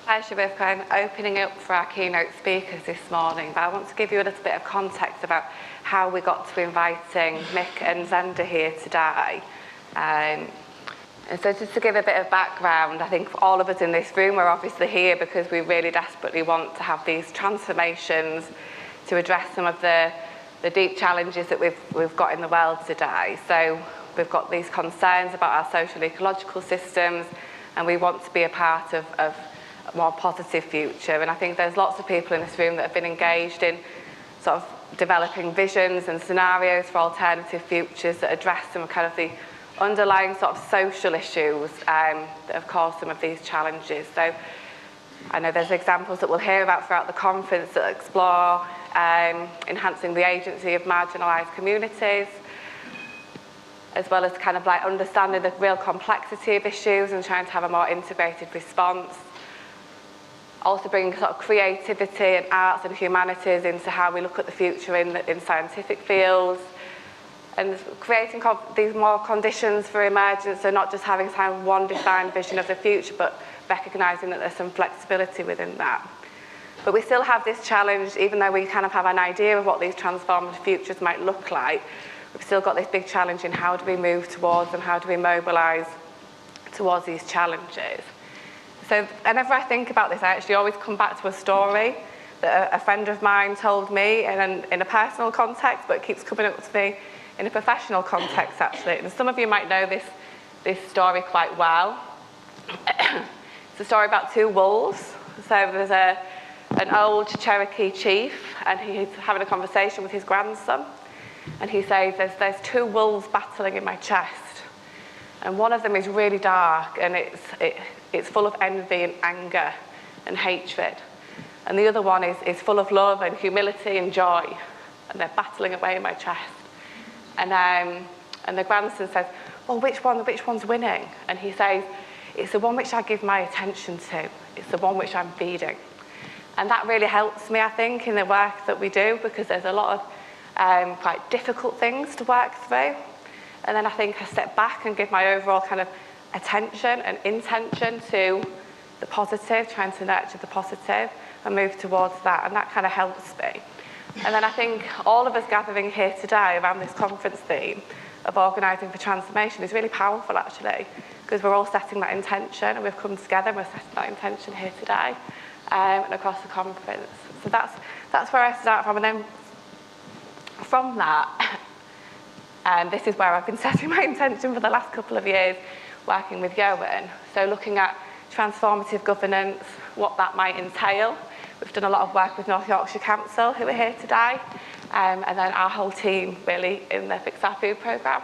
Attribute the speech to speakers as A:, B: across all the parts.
A: Pleasure of kind of opening up for our keynote speakers this morning, but I want to give you a little bit of context about how we got to inviting Mick and Zenda here today. And so just to give a bit of background, I think all of us in this room are obviously here because we really desperately want to have these transformations to address some of the deep challenges that we've got in the world today. So we've got these concerns about our social ecological systems, and we want to be a part of a more positive future. And I think there's lots of people in this room that have been engaged in sort of developing visions and scenarios for alternative futures that address some of kind of the underlying sort of social issues that have caused some of these challenges. So I know there's examples that we'll hear about throughout the conference that explore enhancing the agency of marginalised communities, as well as kind of like understanding the real complexity of issues and trying to have a more integrated response. Also bringing sort of creativity and arts and humanities into how we look at the future in scientific fields, and creating these more conditions for emergence, so not just having kind of one defined vision of the future, but recognising that there's some flexibility within that. But we still have this challenge, even though we kind of have an idea of what these transformative futures might look like, we've still got this big challenge in how do we move towards them, how do we mobilise towards these challenges. So whenever I think about this, I actually always come back to a story that a friend of mine told me in a personal context, but it keeps coming up to me in a professional context, actually. And some of you might know this story quite well. It's a story about two wolves. So there's an old Cherokee chief, and he's having a conversation with his grandson. And he says, there's two wolves battling in my chest. And one of them is really dark, and it's full of envy and anger and hatred. And the other one is full of love and humility and joy. And they're battling away in my chest. And the grandson says, well, which one's winning? And he says, it's the one which I give my attention to. It's the one which I'm feeding. And that really helps me, I think, in the work that we do, because there's a lot of quite difficult things to work through. And then I think I step back and give my overall kind of attention and intention to the positive, trying to nurture the positive and move towards that. And that kind of helps me. And then I think all of us gathering here today around this conference theme of organising for transformation is really powerful, actually, because we're all setting that intention, and we've come together and we're setting that intention here today and across the conference. So that's where I start from. And then from that, and this is where I've been setting my intention for the last couple of years, working with Johan. So looking at transformative governance, what that might entail. We've done a lot of work with North Yorkshire Council, who are here today, and then our whole team, really, in the Fix Our Food programme,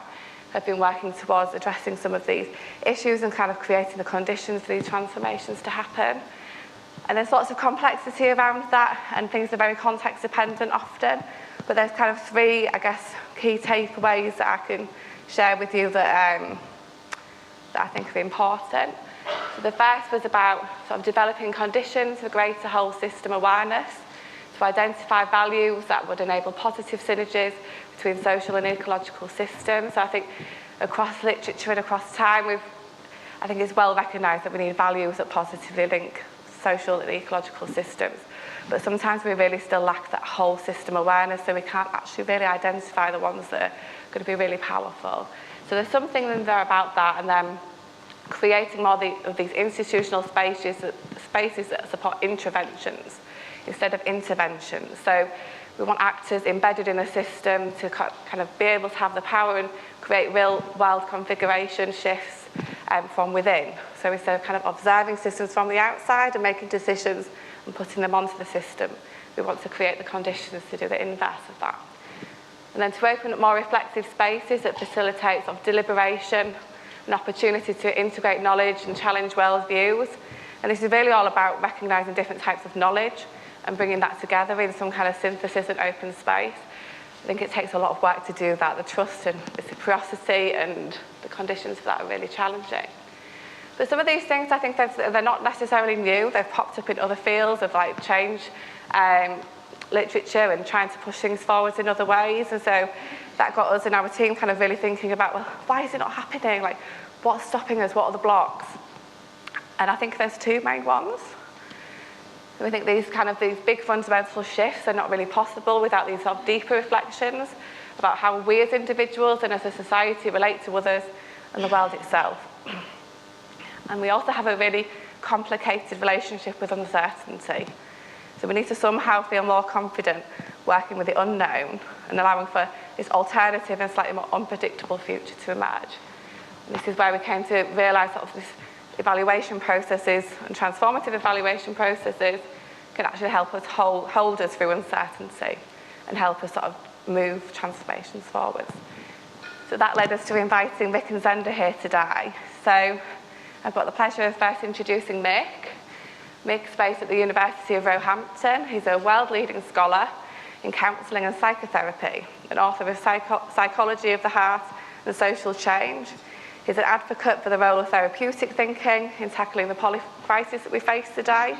A: have been working towards addressing some of these issues and kind of creating the conditions for these transformations to happen. And there's lots of complexity around that, and things are very context dependent often. But there's kind of three, I guess, key takeaways that I can share with you that I think are important. So the first was about sort of developing conditions for greater whole system awareness, to identify values that would enable positive synergies between social and ecological systems. So I think across literature and across time, I think it's well recognised that we need values that positively link social and ecological systems. But sometimes we really still lack that whole system awareness, so we can't actually really identify the ones that are going to be really powerful. So there's something in there about that, and then creating more of these institutional spaces that support interventions instead of interventions. So we want actors embedded in the system to kind of be able to have the power and create real world configuration shifts from within. So instead of kind of observing systems from the outside and making decisions and putting them onto the system, we want to create the conditions to do the inverse of that. And then to open up more reflective spaces that facilitate sort of deliberation, an opportunity to integrate knowledge and challenge world views. And this is really all about recognising different types of knowledge and bringing that together in some kind of synthesis and open space. I think it takes a lot of work to do that. The trust and reciprocity and the conditions for that are really challenging. But some of these things, I think they're not necessarily new. They've popped up in other fields of like change literature and trying to push things forward in other ways. And so that got us and our team kind of really thinking about, well, why is it not happening? Like, what's stopping us? What are the blocks? And I think there's two main ones. And we think these big fundamental shifts are not really possible without these sort of deeper reflections about how we as individuals and as a society relate to others and the world itself. And we also have a really complicated relationship with uncertainty. So we need to somehow feel more confident working with the unknown and allowing for this alternative and slightly more unpredictable future to emerge. And this is where we came to realise that this evaluation processes and transformative evaluation processes can actually help us hold us through uncertainty and help us sort of move transformations forwards. So that led us to inviting Mick and Zenda here today. So I've got the pleasure of first introducing Mick. Mick's based at the University of Roehampton. He's a world-leading scholar in counselling and psychotherapy, an author of Psychology of the Heart and Social Change. He's an advocate for the role of therapeutic thinking in tackling the poly-crisis that we face today,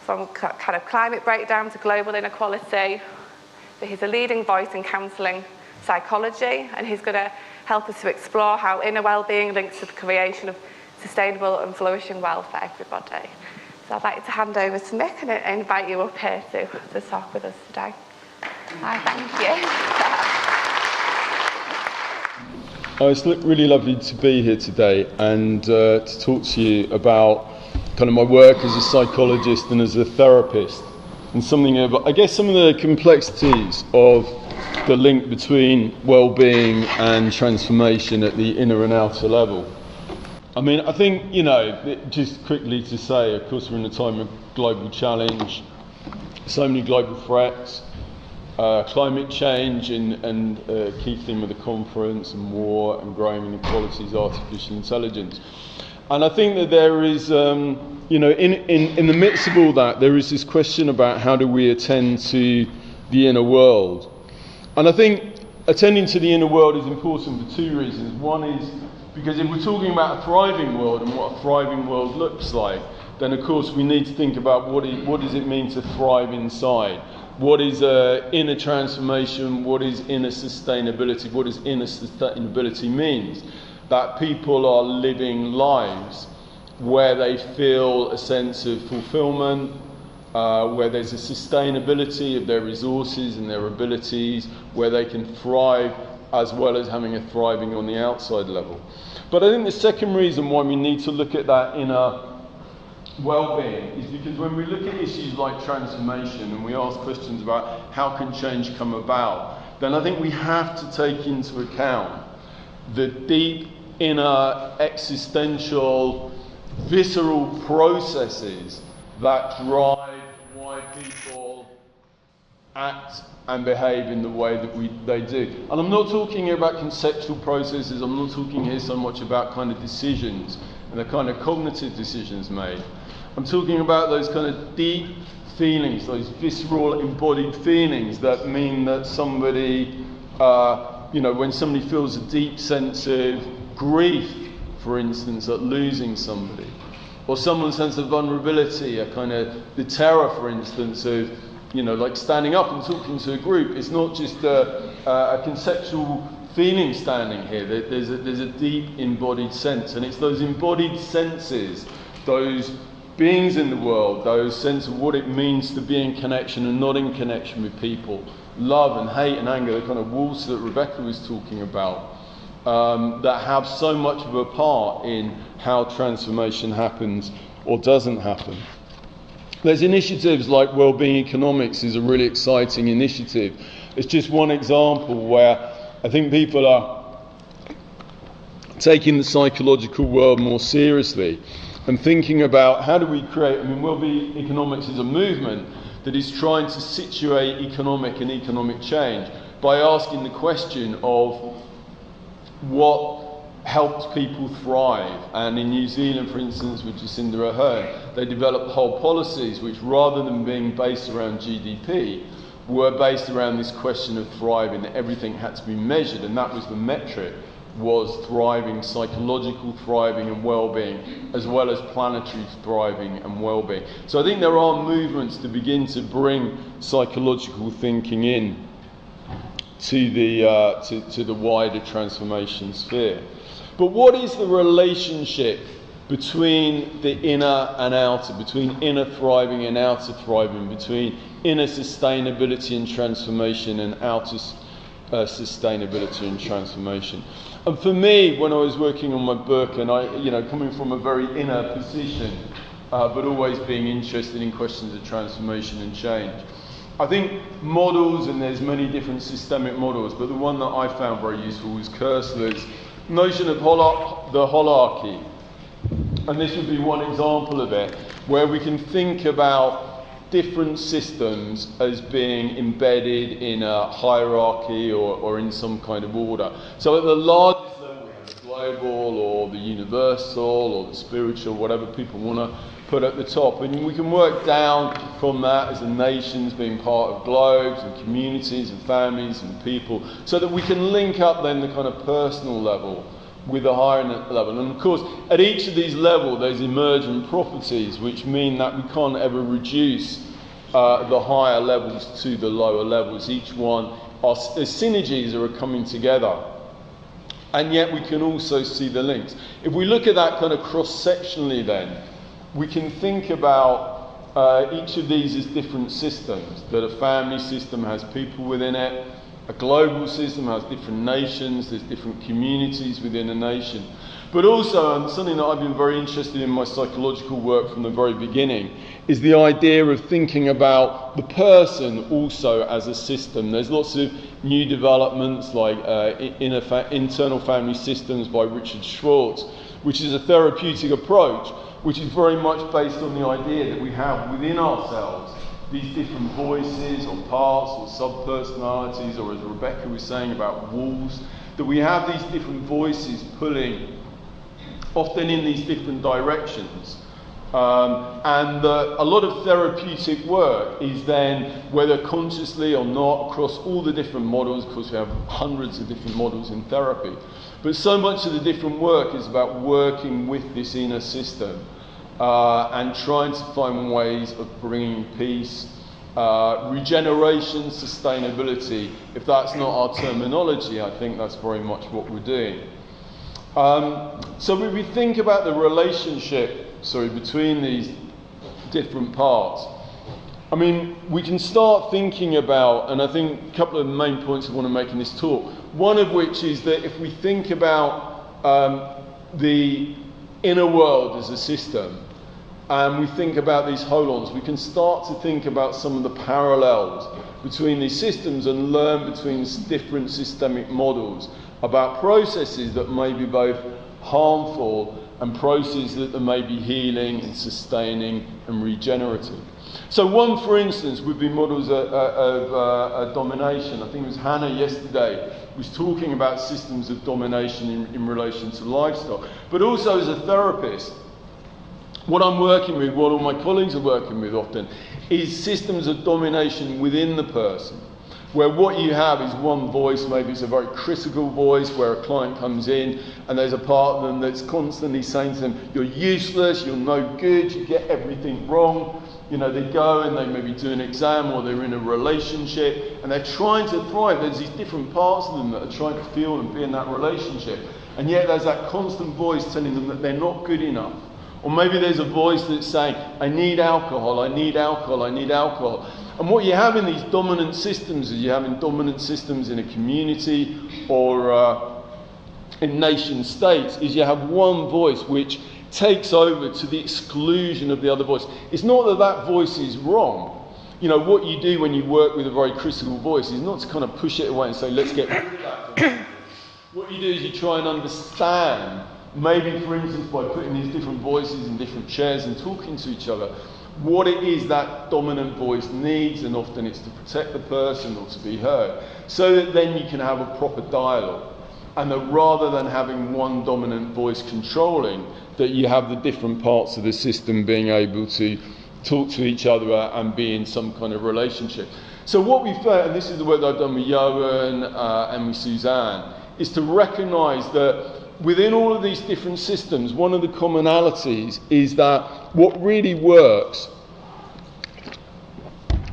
A: from kind of climate breakdown to global inequality. But he's a leading voice in counselling psychology, and he's going to help us to explore how inner well-being links to the creation of sustainable and flourishing wealth for everybody. So I'd like to hand over to Mick and invite you up here to talk with us today. Hi, thank you.
B: Oh, it's really lovely to be here today and to talk to you about kind of my work as a psychologist and as a therapist, and something about, I guess, some of the complexities of the link between well-being and transformation at the inner and outer level. I mean, I think, just quickly to say, of course, we're in a time of global challenge, so many global threats, climate change and key theme of the conference, and war and growing inequalities, artificial intelligence. And I think that there is, in the midst of all that, there is this question about how do we attend to the inner world. And I think attending to the inner world is important for two reasons. One is because if we're talking about a thriving world and what a thriving world looks like, then of course we need to think about what does it mean to thrive inside. What is inner transformation? What is inner sustainability? What does inner sustainability means? That people are living lives where they feel a sense of fulfillment, where there's a sustainability of their resources and their abilities, where they can thrive as well as having a thriving on the outside level. But I think the second reason why we need to look at that inner well-being is because when we look at issues like transformation and we ask questions about how can change come about, then I think we have to take into account the deep inner existential visceral processes that drive why people act and behave in the way that they do. And I'm not talking about conceptual processes, I'm not talking here so much about kind of decisions and the kind of cognitive decisions made. I'm talking about those kind of deep feelings, those visceral embodied feelings that mean that somebody, when somebody feels a deep sense of grief, for instance, at losing somebody, or someone's sense of vulnerability, a kind of the terror, for instance, of like standing up and talking to a group. It's not just a conceptual feeling standing here. There's a deep embodied sense, and it's those embodied senses, those beings in the world, those sense of what it means to be in connection and not in connection with people, love and hate and anger, the kind of walls that Rebecca was talking about, that have so much of a part in how transformation happens or doesn't happen. There's initiatives like Wellbeing Economics is a really exciting initiative. It's just one example where I think people are taking the psychological world more seriously and thinking about how do we create, Wellbeing Economics is a movement that is trying to situate economic change by asking the question of what helped people thrive. And in New Zealand, for instance, with Jacinda Ardern, they developed whole policies which, rather than being based around GDP, were based around this question of thriving, that everything had to be measured, and that was the metric, was thriving, psychological thriving and well-being, as well as planetary thriving and well-being. So I think there are movements to begin to bring psychological thinking in to the wider transformation sphere. But what is the relationship between the inner and outer, between inner thriving and outer thriving, between inner sustainability and transformation and outer sustainability and transformation. And for me, when I was working on my book, and I, coming from a very inner position, but always being interested in questions of transformation and change, I think models, and there's many different systemic models, but the one that I found very useful was Koestler's notion of the holarchy. And this would be one example of it, where we can think about different systems as being embedded in a hierarchy or in some kind of order. So at the largest level, we have the global or the universal or the spiritual, whatever people want to put at the top. And we can work down from that as the nations being part of globes and communities and families and people, so that we can link up then the kind of personal level with a higher level. And of course, at each of these levels, there's emergent properties which mean that we can't ever reduce the higher levels to the lower levels. Each one, the synergies are coming together. And yet we can also see the links. If we look at that kind of cross-sectionally then, we can think about each of these as different systems, that a family system has people within it, a global system has different nations, there's different communities within a nation. But also, and something that I've been very interested in my psychological work from the very beginning, is the idea of thinking about the person also as a system. There's lots of new developments like internal family systems by Richard Schwartz, which is a therapeutic approach, which is very much based on the idea that we have within ourselves these different voices or parts or sub-personalities, or as Rebecca was saying about walls, that we have these different voices pulling often in these different directions. And a lot of therapeutic work is then, whether consciously or not, across all the different models. Of course, we have hundreds of different models in therapy. But so much of the different work is about working with this inner system and trying to find ways of bringing peace, regeneration, sustainability. If that's not our terminology, I think that's very much what we're doing. So when we think about the relationship, between these different parts, I mean, we can start thinking about, and I think a couple of the main points I want to make in this talk, one of which is that if we think about the inner world as a system, and we think about these holons, we can start to think about some of the parallels between these systems and learn between different systemic models about processes that may be both harmful and processes that may be healing and sustaining and regenerative. So one, for instance, would be models of domination. I think it was Hannah yesterday was talking about systems of domination in relation to livestock. But also as a therapist, what I'm working with, what all my colleagues are working with often, is systems of domination within the person, where what you have is one voice. Maybe it's a very critical voice where a client comes in and there's a part of them that's constantly saying to them, you're useless, you're no good, you get everything wrong. You know, they go and they maybe do an exam or they're in a relationship and they're trying to thrive. There's these different parts of them that are trying to feel and be in that relationship. And yet there's that constant voice telling them that they're not good enough. Or maybe there's a voice that's saying, I need alcohol, I need alcohol, I need alcohol. And what you have in these dominant systems, is you have in dominant systems in a community or in nation states, is you have one voice which takes over to the exclusion of the other voice. It's not that that voice is wrong. You know, what you do when you work with a very critical voice is not to kind of push it away and say, let's get rid of that voice. What you do is you try and understand, maybe for instance by putting these different voices in different chairs and talking to each other, what it is that dominant voice needs, and often it's to protect the person or to be heard, so that then you can have a proper dialogue. And that rather than having one dominant voice controlling, that you have the different parts of the system being able to talk to each other and be in some kind of relationship. So what we found, and this is the work that I've done with Johan and with Suzanne, is to recognise that within all of these different systems, one of the commonalities is that what really works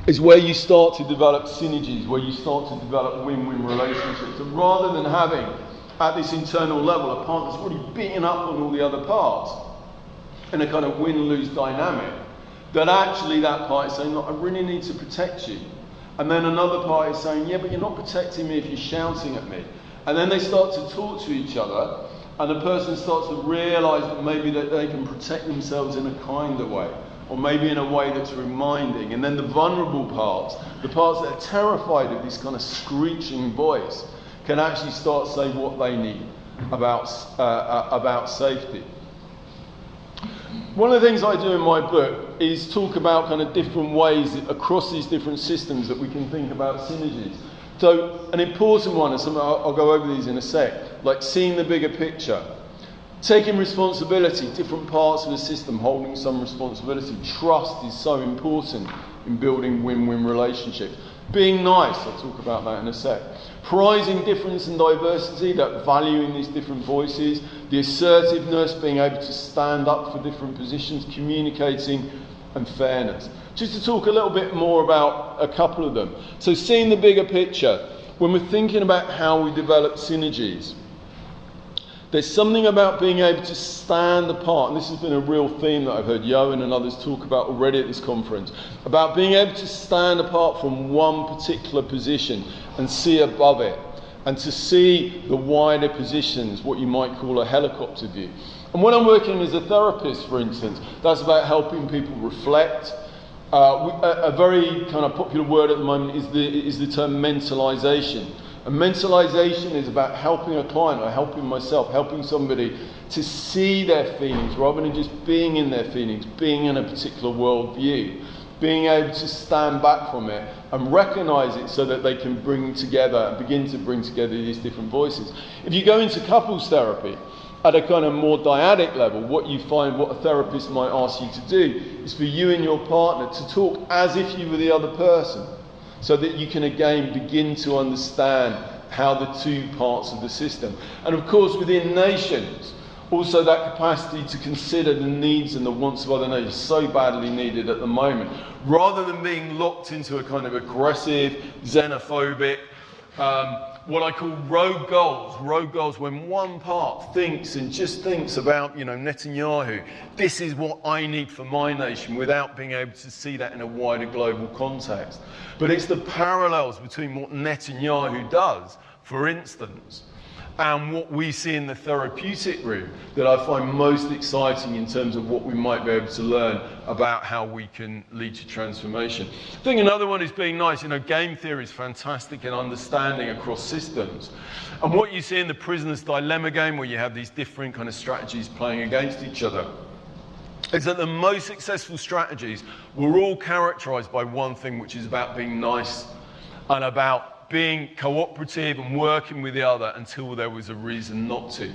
B: is where you start to develop synergies, where you start to develop win-win relationships. And rather than having, at this internal level, a part that's really beating up on all the other parts, in a kind of win-lose dynamic, that actually that party is saying, look, I really need to protect you. And then another party is saying, yeah, but you're not protecting me if you're shouting at me. And then they start to talk to each other, and the person starts to realise that maybe that they can protect themselves in a kinder way, or maybe in a way that's reminding. And then the vulnerable parts, the parts that are terrified of this kind of screeching voice, can actually start to say what they need about safety. One of the things I do in my book is talk about kind of different ways across these different systems that we can think about synergies. So an important one, and I'll go over these in a sec, like seeing the bigger picture, taking responsibility, different parts of the system holding some responsibility. Trust is so important in building win-win relationships. Being nice, I'll talk about that in a sec. Prizing difference and diversity, that valuing these different voices, the assertiveness, being able to stand up for different positions, communicating, and fairness. Just to talk a little bit more about a couple of them. So seeing the bigger picture, when we're thinking about how we develop synergies, there's something about being able to stand apart, and this has been a real theme that I've heard Johan and others talk about already at this conference, about being able to stand apart from one particular position and see above it, and to see the wider positions, what you might call a helicopter view. And when I'm working as a therapist, for instance, that's about helping people reflect. A very kind of popular word at the moment is the term mentalization. And mentalization is about helping a client, or helping myself, helping somebody to see their feelings rather than just being in their feelings, being in a particular worldview, being able to stand back from it and recognise it so that they can begin to bring together these different voices. If you go into couples therapy, at a kind of more dyadic level, what you find, what a therapist might ask you to do, is for you and your partner to talk as if you were the other person, so that you can again begin to understand how the two parts of the system. And of course within nations, also that capacity to consider the needs and the wants of other nations, so badly needed at the moment, rather than being locked into a kind of aggressive, xenophobic, what I call rogue goals, when one part thinks and just thinks about, Netanyahu, this is what I need for my nation, without being able to see that in a wider global context. But it's the parallels between what Netanyahu does, for instance, and what we see in the therapeutic room that I find most exciting in terms of what we might be able to learn about how we can lead to transformation. I think another one is being nice. Game theory is fantastic in understanding across systems. And what you see in the prisoner's dilemma game, where you have these different kind of strategies playing against each other, is that the most successful strategies were all characterized by one thing, which is about being nice and about being cooperative and working with the other until there was a reason not to.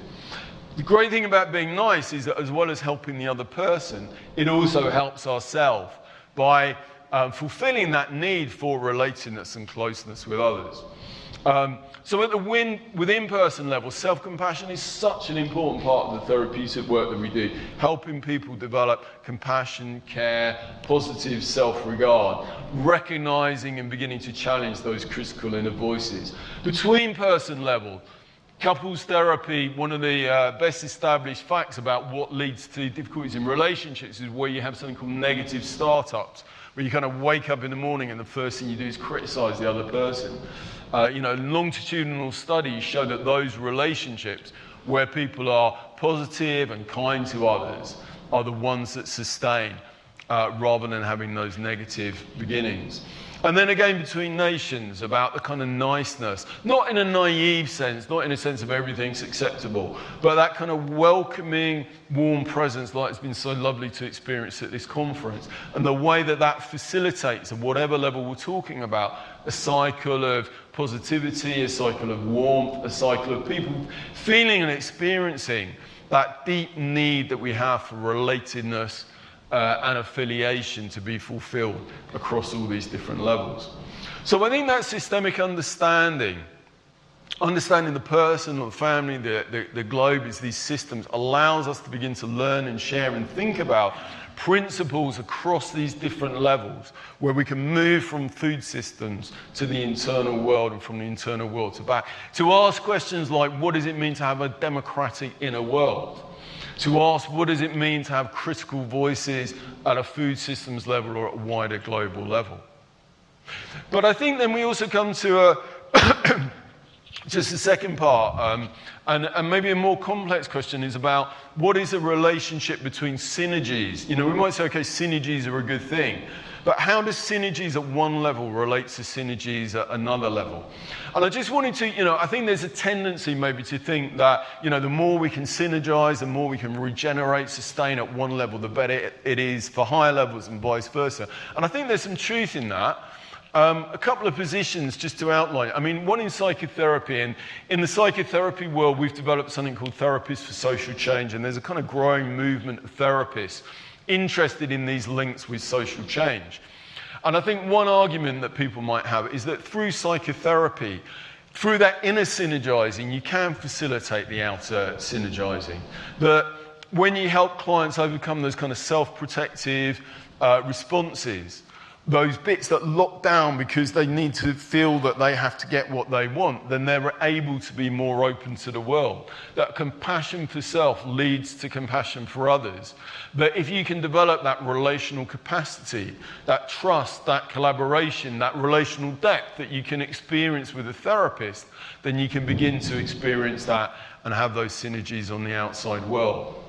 B: The great thing about being nice is that as well as helping the other person, it also helps ourselves by fulfilling that need for relatedness and closeness with others. So at the within-person level, self-compassion is such an important part of the therapeutic work that we do, helping people develop compassion, care, positive self-regard, recognising and beginning to challenge those critical inner voices. Between-person level, couples therapy, one of the best established facts about what leads to difficulties in relationships is where you have something called negative startups, where you kind of wake up in the morning and the first thing you do is criticise the other person. Longitudinal studies show that those relationships where people are positive and kind to others are the ones that sustain, rather than having those negative beginnings. And then again, between nations, about the kind of niceness, not in a naive sense, not in a sense of everything's acceptable, but that kind of welcoming, warm presence like it's been so lovely to experience at this conference. And the way that that facilitates, at whatever level we're talking about, a cycle of positivity, a cycle of warmth, a cycle of people feeling and experiencing that deep need that we have for relatedness, and affiliation to be fulfilled across all these different levels. So I think that systemic understanding understanding the person or the family, the globe is these systems, allows us to begin to learn and share and think about principles across these different levels where we can move from food systems to the internal world and from the internal world to back. To ask questions like, what does it mean to have a democratic inner world? To ask, what does it mean to have critical voices at a food systems level or at a wider global level? But I think then we also come to just the second part, and maybe a more complex question is about what is the relationship between synergies? You know, we might say, okay, synergies are a good thing, but how does synergies at one level relate to synergies at another level? And I just wanted to, you know, I think there's a tendency maybe to think that, you know, the more we can synergize, the more we can regenerate, sustain at one level, the better it is for higher levels and vice versa. And I think there's some truth in that. A couple of positions just to outline. I mean, one in psychotherapy, and in the psychotherapy world, we've developed something called therapists for social change, and there's a kind of growing movement of therapists interested in these links with social change. And I think one argument that people might have is that through psychotherapy, through that inner synergizing, you can facilitate the outer synergizing. That when you help clients overcome those kind of self-protective responses, those bits that lock down because they need to feel that they have to get what they want, then they're able to be more open to the world. That compassion for self leads to compassion for others. That if you can develop that relational capacity, that trust, that collaboration, that relational depth that you can experience with a therapist, then you can begin to experience that and have those synergies on the outside world.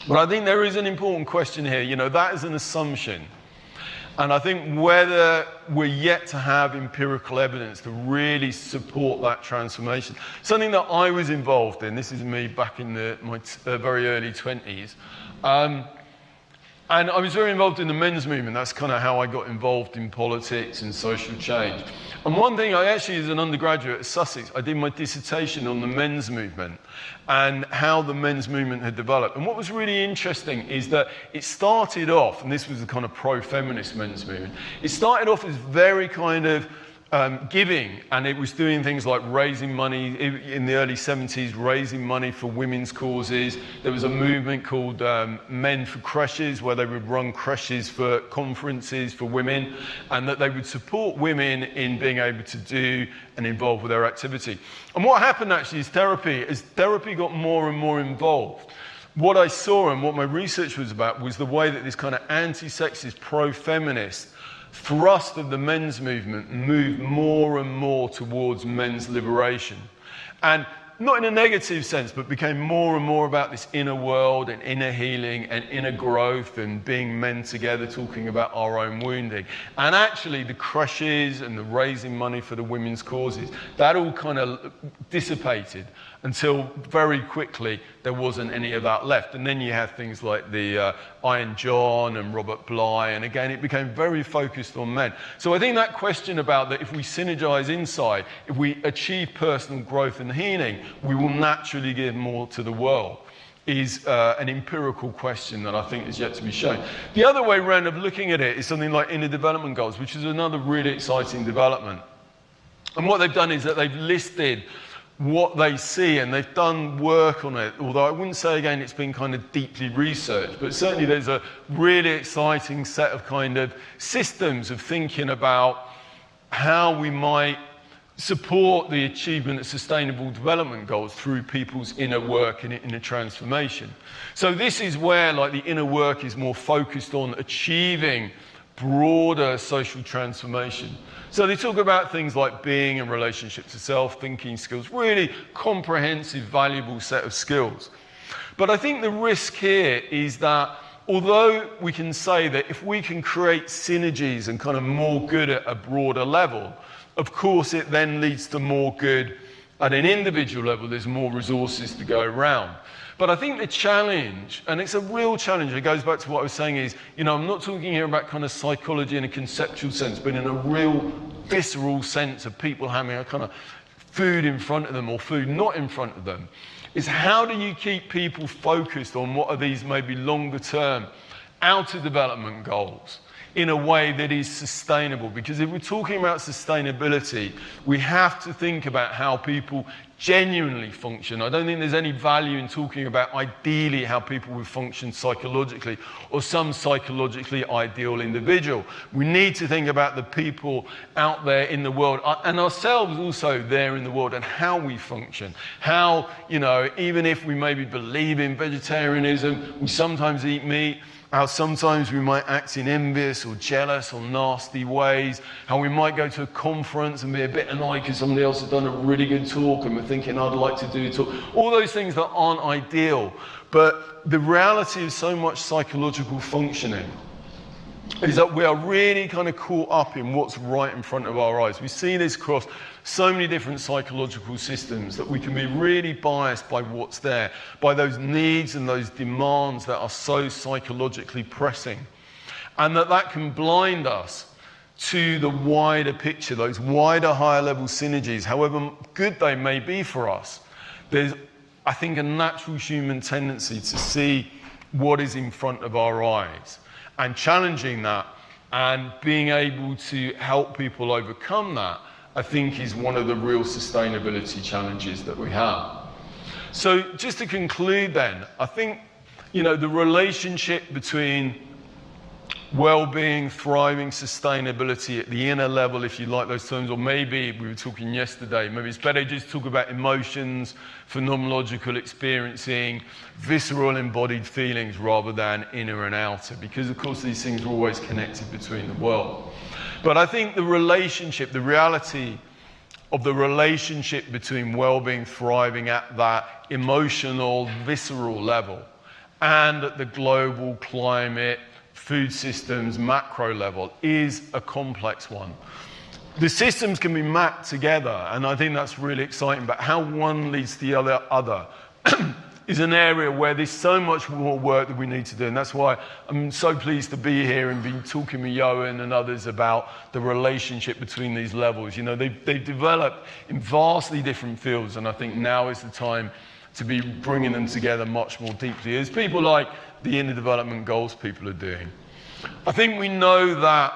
B: But I think there is an important question here. You know, that is an assumption. And I think whether we're yet to have empirical evidence to really support that transformation, something that I was involved in, this is me back in my very early 20s, and I was very involved in the men's movement. That's kind of how I got involved in politics and social change. And one thing, I actually, as an undergraduate at Sussex, I did my dissertation on the men's movement and how the men's movement had developed. And what was really interesting is that it started off, and this was the kind of pro-feminist men's movement, it started off as very kind of giving, and it was doing things like raising money in the early 70s, raising money for women's causes. There was a movement called Men for Creches, where they would run creches for conferences for women, and that they would support women in being able to do and involved with their activity. And what happened actually is as therapy got more and more involved, what I saw and what my research was about was the way that this kind of anti-sexist, pro-feminist thrust of the men's movement moved more and more towards men's liberation. And not in a negative sense, but became more and more about this inner world and inner healing and inner growth and being men together, talking about our own wounding. And actually the creches and the raising money for the women's causes, that all kind of dissipated until very quickly there wasn't any of that left. And then you had things like the Iron John and Robert Bly, and again it became very focused on men. So I think that question about that if we synergize inside, if we achieve personal growth and healing, we will naturally give more to the world, is an empirical question that I think is yet to be shown. The other way around of looking at it is something like inner development goals, which is another really exciting development. And what they've done is that they've listed what they see, and they've done work on it, although I wouldn't say, again, it's been kind of deeply researched, but certainly there's a really exciting set of kind of systems of thinking about how we might support the achievement of sustainable development goals through people's inner work and inner transformation. So this is where, like, the inner work is more focused on achieving broader social transformation. So they talk about things like being and relationship to self, thinking skills, really comprehensive, valuable set of skills. But I think the risk here is that although we can say that if we can create synergies and kind of more good at a broader level, of course it then leads to more good at an individual level. There's more resources to go around. But I think the challenge, and it's a real challenge, it goes back to what I was saying is, you know, I'm not talking here about kind of psychology in a conceptual sense, but in a real visceral sense of people having a kind of food in front of them or food not in front of them, is how do you keep people focused on what are these maybe longer term outer development goals in a way that is sustainable. Because if we're talking about sustainability, we have to think about how people genuinely function. I don't think there's any value in talking about ideally how people would function psychologically or some psychologically ideal individual. We need to think about the people out there in the world and ourselves also there in the world and how we function. How, even if we maybe believe in vegetarianism, we sometimes eat meat, how sometimes we might act in envious or jealous or nasty ways, how we might go to a conference and be a bit annoyed because somebody else has done a really good talk and we're thinking, I'd like to do a talk. All those things that aren't ideal. But the reality of so much psychological functioning is that we are really kind of caught up in what's right in front of our eyes. We see this across so many different psychological systems that we can be really biased by what's there, by those needs and those demands that are so psychologically pressing. And that can blind us to the wider picture, those wider, higher level synergies, however good they may be for us. There's, I think, a natural human tendency to see what is in front of our eyes. And challenging that and being able to help people overcome that, I think, is one of the real sustainability challenges that we have. So just to conclude then, I think, the relationship between well-being, thriving, sustainability at the inner level, if you like those terms, or maybe we were talking yesterday, maybe it's better just to talk about emotions, phenomenological experiencing, visceral embodied feelings rather than inner and outer, because of course these things are always connected between the world. But I think the relationship, the reality of the relationship between well-being, thriving at that emotional, visceral level, and at the global climate, food systems, macro level, is a complex one. The systems can be mapped together, and I think that's really exciting, but how one leads to the other is an area where there's so much more work that we need to do, and that's why I'm so pleased to be here and be talking with Johan and others about the relationship between these levels. They've developed in vastly different fields, and I think now is the time to be bringing them together much more deeply, as people like the Inner Development Goals people are doing. I think we know that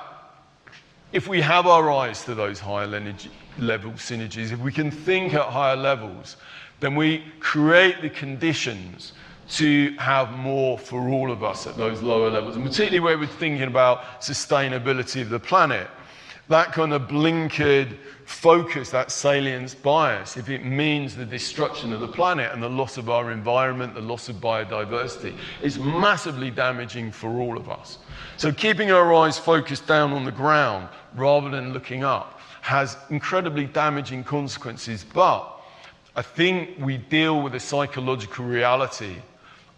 B: if we have our eyes to those higher level synergies, if we can think at higher levels, then we create the conditions to have more for all of us at those lower levels. And particularly where we're thinking about sustainability of the planet, that kind of blinkered focus, that salience bias, if it means the destruction of the planet and the loss of our environment, the loss of biodiversity, is massively damaging for all of us. So keeping our eyes focused down on the ground rather than looking up has incredibly damaging consequences. But I think we deal with the psychological reality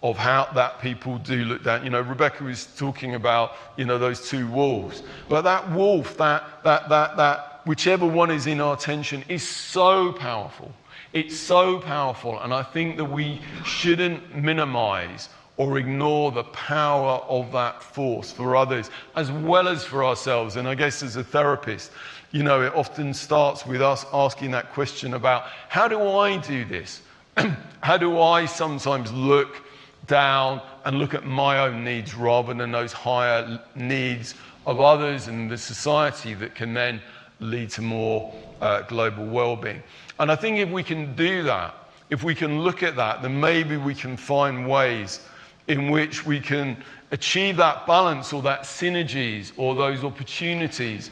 B: of how that people do look down. Rebecca was talking about, those two wolves. But that wolf, that whichever one is in our attention is so powerful. It's so powerful. And I think that we shouldn't minimize or ignore the power of that force for others as well as for ourselves. And I guess as a therapist, it often starts with us asking that question about, how do I do this? How do I sometimes look down and look at my own needs rather than those higher needs of others and the society that can then lead to more global well-being? And I think if we can do that, if we can look at that, then maybe we can find ways in which we can achieve that balance or that synergies or those opportunities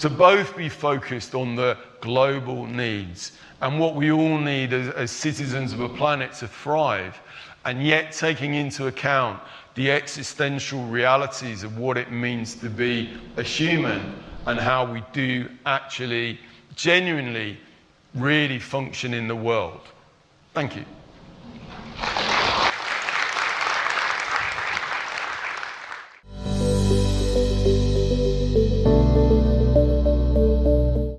B: to both be focused on the global needs and what we all need as citizens of a planet to thrive, and yet taking into account the existential realities of what it means to be a human and how we do actually genuinely really function in the world. Thank you.